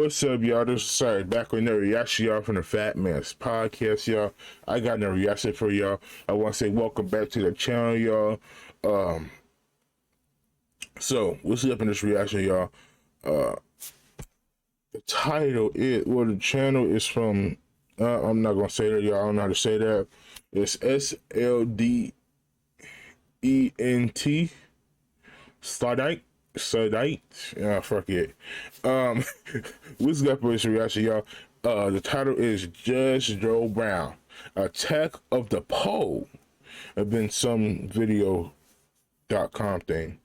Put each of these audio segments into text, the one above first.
What's up, y'all? This is sorry back with another reaction, y'all, from the FATMANS podcast, y'all. I got another reaction for y'all. I want to say welcome back to the channel, y'all. So what's up in this reaction, y'all? The title is, well, the channel is from. I'm not gonna say that, y'all. I don't know how to say that. It's SLDENT Stardite. Fuck it. What's up for this reaction, y'all? The title is Judge Joe Brown, Attack of the Pole. It's been some video.com thing.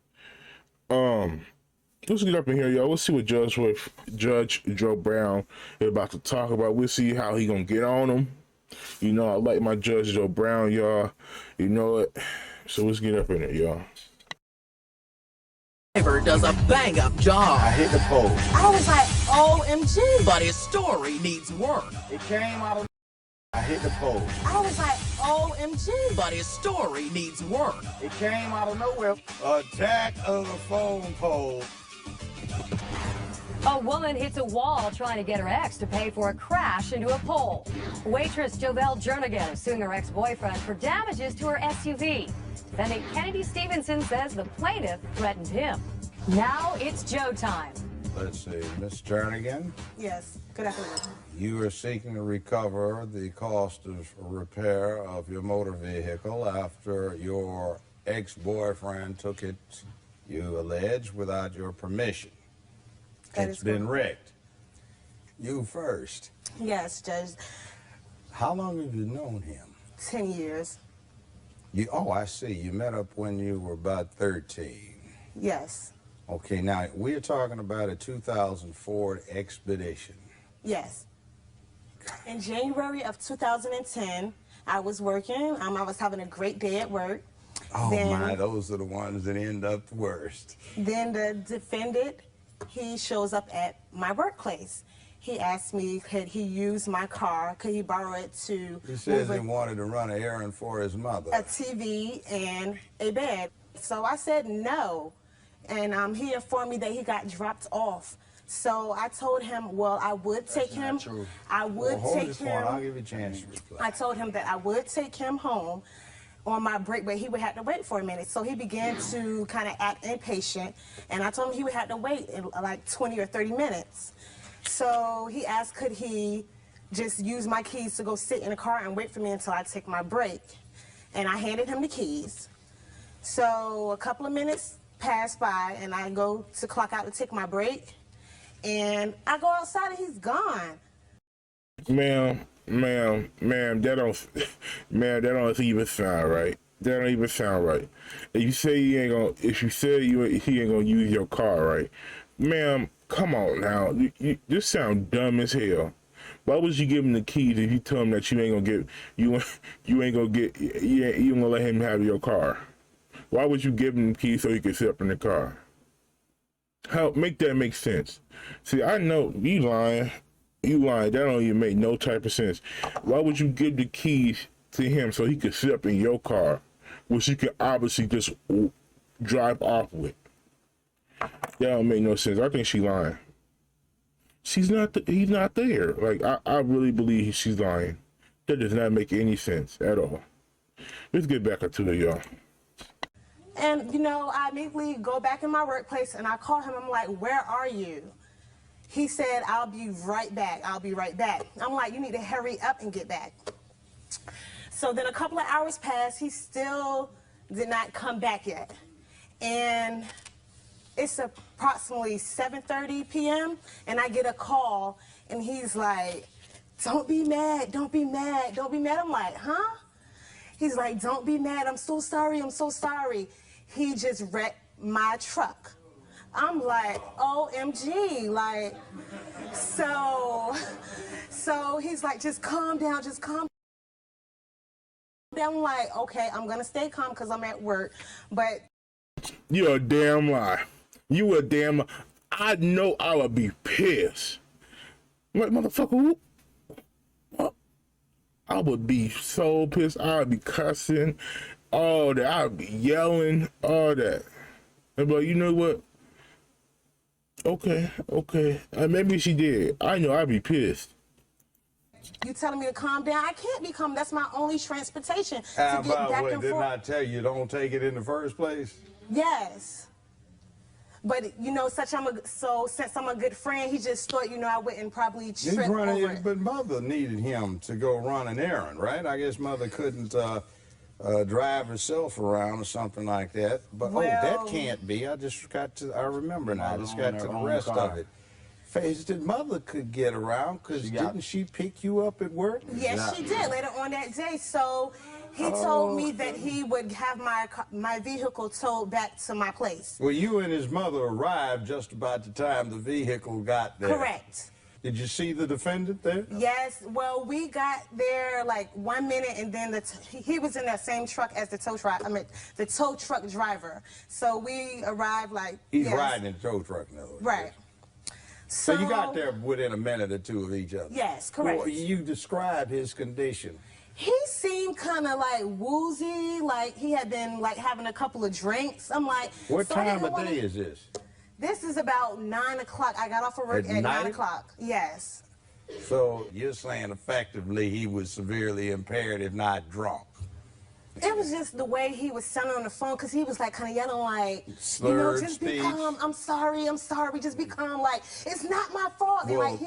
Let's get up in here, y'all. We'll see what Judge Joe Brown is about to talk about. We'll see how he gonna get on him. You know, I like my Judge Joe Brown, y'all. You know it. So let's get up in it, y'all. Does a bang-up job. I hit the pole. I was like, OMG. But his story needs work. It came out of... I hit the pole. I was like, OMG. But his story needs work. It came out of nowhere. Attack of the phone pole. A woman hits a wall trying to get her ex to pay for a crash into a pole. Waitress Jovel Jernigan is suing her ex-boyfriend for damages to her SUV. Defendant Kennedy Stevenson says the plaintiff threatened him. Now it's Joe time. Let's see, Miss Jernigan. Yes, good afternoon. You are seeking to recover the cost of repair of your motor vehicle after your ex-boyfriend took it, you allege, without your permission. It's been wrecked. You first. Yes, Judge. How long have you known him? 10 years. Oh, I see. You met up when you were about 13. Yes. Okay, now we're talking about a 2000 Ford Expedition. Yes. In January of 2010, I was working. I was having a great day at work. Oh, my, those are the ones that end up worst. Then the defendant, he shows up at my workplace. He asked me, could he use my car? Could he borrow it to... He says he wanted to run an errand for his mother. A TV and a bed. So I said no. And he informed me that he got dropped off. So I told him, well, I would take him. Not true. I would take him. I'll give you a chance to reply. I told him that I would take him home on my break, but he would have to wait for a minute. So he began to kind of act impatient, and I told him he would have to wait in like 20 or 30 minutes. So he asked, could he just use my keys to go sit in the car and wait for me until I take my break? And I handed him the keys. So a couple of minutes passed by, and I go to clock out to take my break, and I go outside and he's gone. Ma'am, that don't even sound right. That don't even sound right. If you say he ain't gonna use your car, right? Ma'am, come on now. This sound dumb as hell. Why would you give him the keys if you tell him that you ain't gonna let him have your car? Why would you give him the keys so he could sit up in the car? How make that make sense? See, I know you lying. You lying. That don't even make no type of sense. Why would you give the keys to him so he could sit up in your car, which you can obviously just drive off with? That don't make no sense. I think she lying. He's not there. Like, I really believe she's lying. That does not make any sense at all. Let's get back into it, y'all. And, you know, I immediately go back in my workplace and I call him. I'm like, where are you? He said, I'll be right back. I'll be right back. I'm like, you need to hurry up and get back. So then a couple of hours passed. He still did not come back yet. And it's approximately 7:30 p.m. and I get a call and he's like, don't be mad, don't be mad, don't be mad. I'm like, huh? He's like, don't be mad, I'm so sorry, I'm so sorry. He just wrecked my truck. I'm like, OMG, like, so he's like, just calm down, just calm down. I'm like, okay, I'm gonna stay calm because I'm at work, but. You're a damn lie. You a damn lie. I know I would be pissed. Like, motherfucker, what? I would be so pissed. I would be cussing, all that. I would be yelling, all that. And but you know what? Okay, okay. Maybe she did. I know I'd be pissed. You telling me to calm down? I can't be calm. That's my only transportation to How get about back what? and Didn't forth. I tell you don't take it in the first place? Yes. But you know, since I'm a good friend, he just thought, you know, I wouldn't probably He's trip running, over it. but Mother needed him to go run an errand, right? I guess Mother couldn't drive herself around or something like that. But oh, that Well- can't be. I remember now. I just got to the rest of it. Face that Mother could get around because didn't she pick you up at work? Yes, she did later on that day. So he told me that he would have my vehicle towed back to my place. Well, you and his mother arrived just about the time the vehicle got there. Correct. Did you see the defendant there? Yes. Well, we got there like 1 minute, and then he was in that same truck as the tow truck. the tow truck driver. So we arrived like. He's yes. riding in the tow truck now. Right. So you got there within a minute or two of each other? Yes, correct. Well, you described his condition. He seemed kind of like woozy, like he had been like having a couple of drinks. I'm like, What so I time didn't of day wanna- is this? This is about 9 o'clock. I got off of work At at 9 night? o'clock. Yes. So you're saying effectively he was severely impaired, if not drunk. It was just the way he was sounding on the phone, because he was like kind of yelling like, Slurred just speech. be calm. I'm sorry, just be calm. Like, it's not my fault. And, Well, like,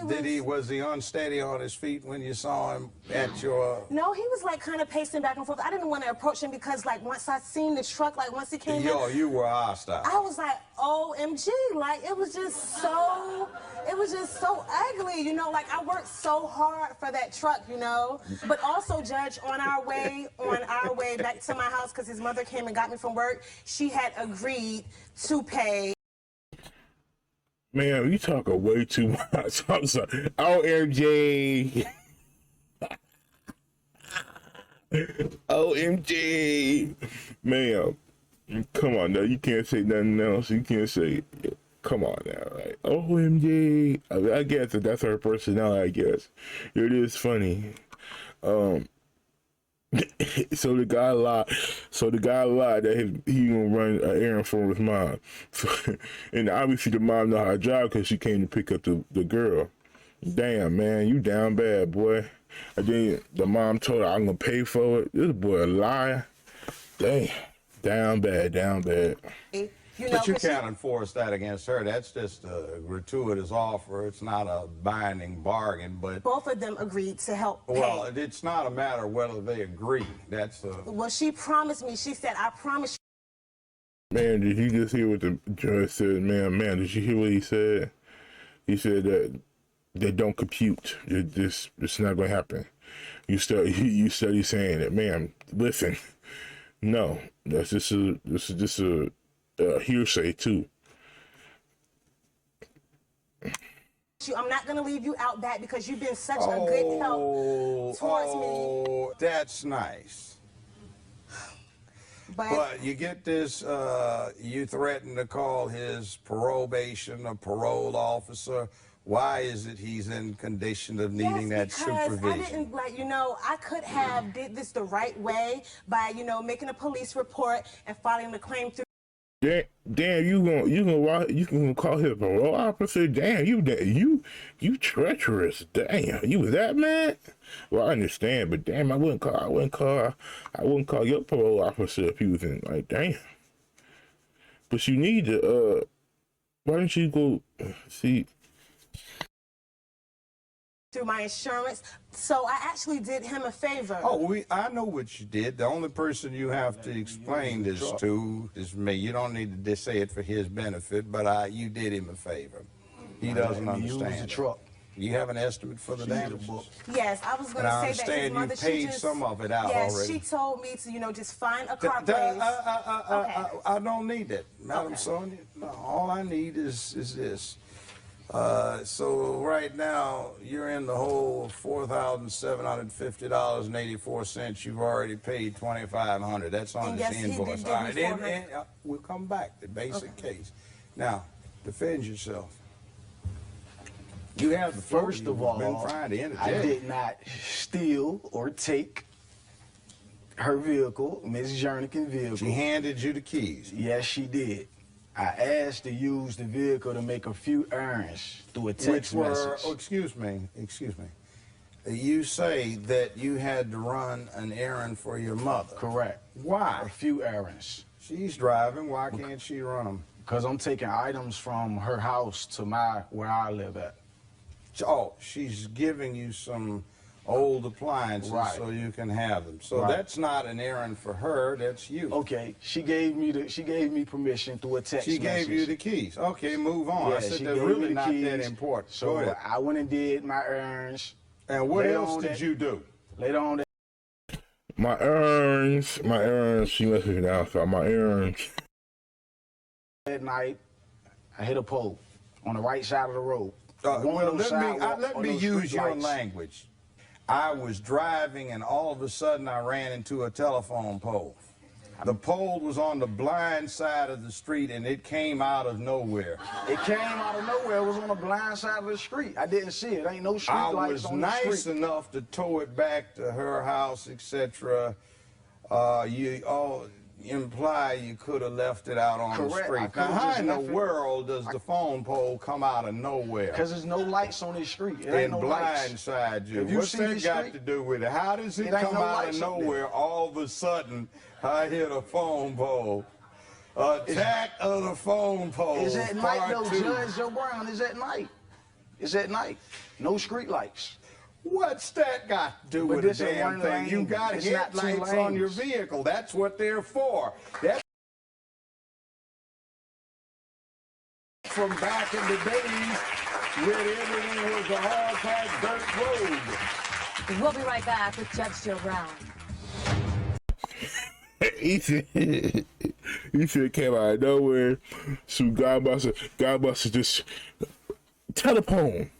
was he unsteady on his feet when you saw him at your... No, he was like kind of pacing back and forth. I didn't want to approach him because like once I seen the truck, like once he came in, You were hostile. I was like, OMG, like it was just so ugly, you know, like I worked so hard for that truck, you know. But also, Judge, on our way back to my house, because his mother came and got me from work, she had agreed to pay. Man, you talking way too much. I'm sorry. OMG. OMG. Man, come on now. You can't say nothing else. You can't say, come on now. Like, OMG. I guess that's her personality, I guess. It is funny. So the guy lied. That he gonna run an errand for his mom. So, and obviously the mom know how to drive because she came to pick up the girl. Damn, man, you down bad, boy. And then the mom told her, I'm gonna pay for it. This boy a liar. Damn, down bad. You know, But you 'cause she- can't enforce that against her. That's just a gratuitous offer. It's not a binding bargain, but... both of them agreed to help pay. Well, it's not a matter of whether they agree. That's a... Well, she promised me. She said, I promise you. Man, did you just hear what the judge said? Man, did you hear what he said? He said that they don't compute. It's not gonna happen. You study saying that, man. Listen, no, this is just a hearsay too. I'm not going to leave you out back because you've been such a good help towards me. Oh, that's nice. But you get this, you threaten to call his probation a parole officer. Why is it he's in condition of needing that because supervision? I didn't, like, you know, I could have did this the right way by, you know, making a police report and filing the claim through. Damn, you gonna call him a parole officer? Damn, you treacherous. Damn, you was that mad? Well, I understand, but damn, I wouldn't call your parole officer if he was in, like, damn. But you need to why don't you go see through my insurance, so I actually did him a favor. Oh, I know what you did. The only person you have to explain this to is me. You don't need to say it for his benefit, but you did him a favor. He doesn't understand. You have an estimate for the damages? Yes, I was going to say that his mother, you paid some of it out yes, already. she told me to, you know, just find a car place. I don't need that, Madam Sonia. No, all I need is this. So right now, you're in the hole of $4,750.84. You've already paid $2,500. That's on this invoice. All right, and we'll come back to the basic case. Now, defend yourself. You have the First of all, been trying to interject. I did not steal or take her vehicle, Ms. Jernigan's vehicle. She handed you the keys. Yes, she did. I asked to use the vehicle to make a few errands through a text Which were, message. oh, excuse me. You say that you had to run an errand for your mother. Correct. Why? A few errands. She's driving. Why can't she run them? Because I'm taking items from her house to where I live at. Oh, she's giving you some old appliances Right. so you can have them. So Right. that's not an errand for her. That's you. Okay, she gave me permission through a text She message. gave you the keys. Okay, move on. Yeah, I said she that's gave really me the not keys. that important. So Go ahead. I went and did my errands. And what Later else on did that- you do? Later on that My errands, she messaged me down, so my errands. night, I hit a pole on the right side of the road. Well, Going let on me those use street your lights. language. I was driving, and all of a sudden, I ran into a telephone pole. The pole was on the blind side of the street, and it came out of nowhere. It came out of nowhere. It was on the blind side of the street. I didn't see it. Ain't no street I lights was on the nice street. enough to tow it back to her house, etc. You all imply you could have left it out on the Correct. I street. could've Now, how just in the left it- world does the phone pole come out of nowhere Because there's no lights on this street. It ain't and no lights. blindside you? If you What's see that the got street, to do with it? How does it it ain't come no out of lights up there. nowhere all of a sudden? I hit a phone pole. Attack of the phone pole. It's at night, part though, 2. Judge Joe Brown. It's at night. It's at night. No street lights. What's that got to do But with the this is damn one thing? You lane. got It's not two headlights on your lanes. vehicle. That's what they're for. That's from back in the days when everything was a hard-packed dirt road. We'll be right back with Judge Joe Brown. He said it came out of nowhere. So God must have just telephone,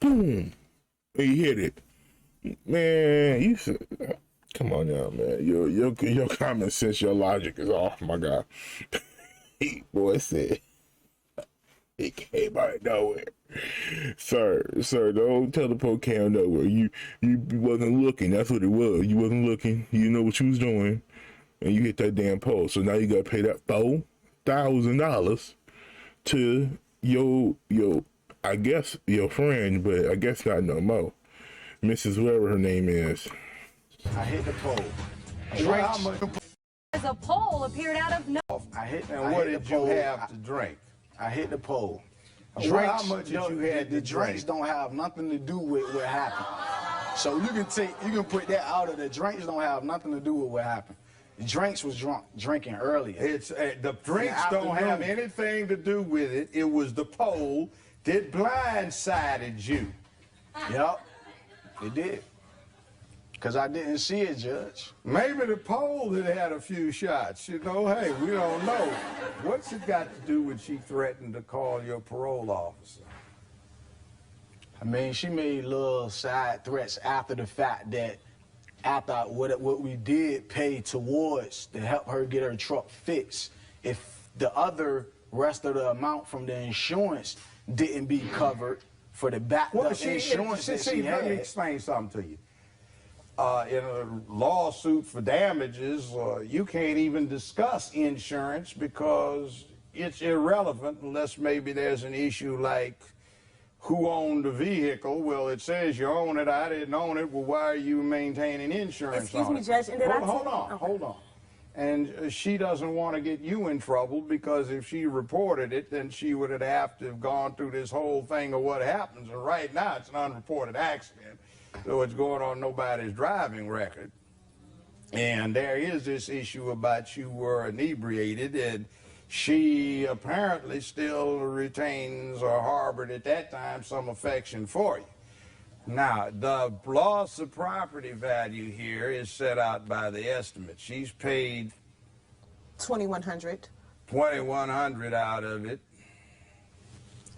boom, and he hit it. Man, you should come on now, man. Your common sense, your logic is off, my God. Boy said it came out of nowhere. Sir, the old telephone came out of nowhere. You wasn't looking. That's what it was. You wasn't looking. You know what you was doing. And you hit that damn pole. So now you gotta pay that $4,000 to your I guess your friend, but I guess not no more. Mrs. whatever her name is. I hit the pole. Well, how much? As a pole appeared out of no. And what did you have to drink? I hit the pole. Well, how much did you have The to drinks drink? don't have nothing to do with what happened. So you can put that out of the drinks don't have nothing to do with what happened. The drinks was drinking earlier. It's the drinks In the don't have afternoon. anything to do with it. It was the pole that blindsided you. Yep, it did. Because I didn't see it, Judge. Maybe the pole that had a few shots. You know, hey, we don't know. What's it got to do with she threatened to call your parole officer? I mean, she made little side threats after the fact that after what we did pay towards to help her get her truck fixed, if the other rest of the amount from the insurance didn't be covered for the backed up insurance that she let me had. explain something to you. In a lawsuit for damages, you can't even discuss insurance because it's irrelevant unless maybe there's an issue like who owned the vehicle. Well, it says you own it. I didn't own it. Well, why are you maintaining insurance Excuse on me, it? Judge, and did I hold tell- on, okay. hold on. And she doesn't want to get you in trouble because if she reported it, then she would have to have gone through this whole thing of what happens. And right now, it's an unreported accident, so it's going on nobody's driving record. And there is this issue about you were inebriated, and she apparently still retains or harbored at that time some affection for you. Now, the loss of property value here is set out by the estimate. She's paid $2,100, $2,100 out of it.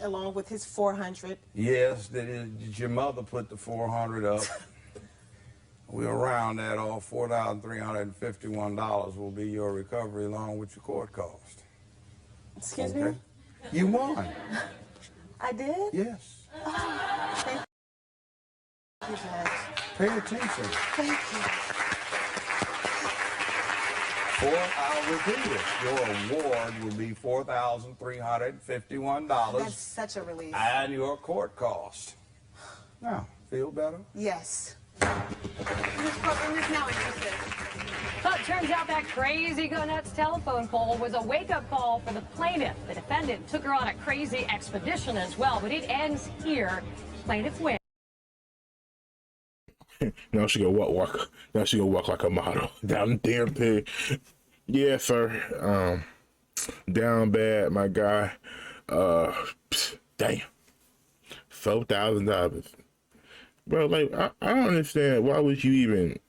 along with his $400. Yes, did your mother put the $400 up? We'll round that off. $4,351 will be your recovery along with your court cost. Excuse Okay? me? You won. I did? Yes. Thank you, Judge. Pay attention. Thank you. I'll repeat it. Your award will be $4,351. That's such a relief. And your court cost. Now, feel better? Yes. This program is now interested. Well, it turns out that crazy go nuts telephone poll was a wake-up call for the plaintiff. The defendant took her on a crazy expedition as well, but it ends here. Plaintiff wins. Now she gonna walk. Now she gonna walk like a model down the damn pig. Yeah, sir. Down bad, my guy. Damn. $4,000, bro. Like I don't understand. Why would you even?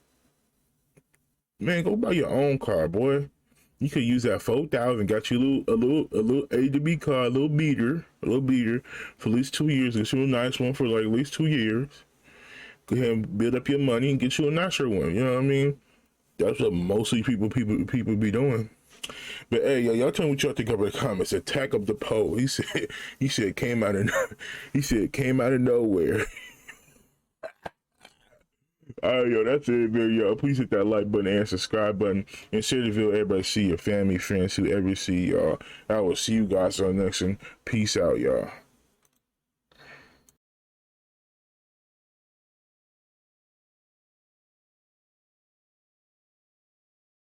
Man, go buy your own car, boy. You could use that 4,000. Got you a little A to B car, a little beater for at least 2 years. Get you a nice one for like at least 2 years. Go ahead and build up your money and get you a nicer one. You know what I mean? That's what mostly people be doing. But hey, y'all tell me what y'all think about the comments. Attack up the poll. He said it came out of nowhere. All right, yo, that's it, video. Please hit that like button and subscribe button and share the video. Everybody see your family, friends, whoever see y'all. I will see you guys on the next one. Peace out, y'all.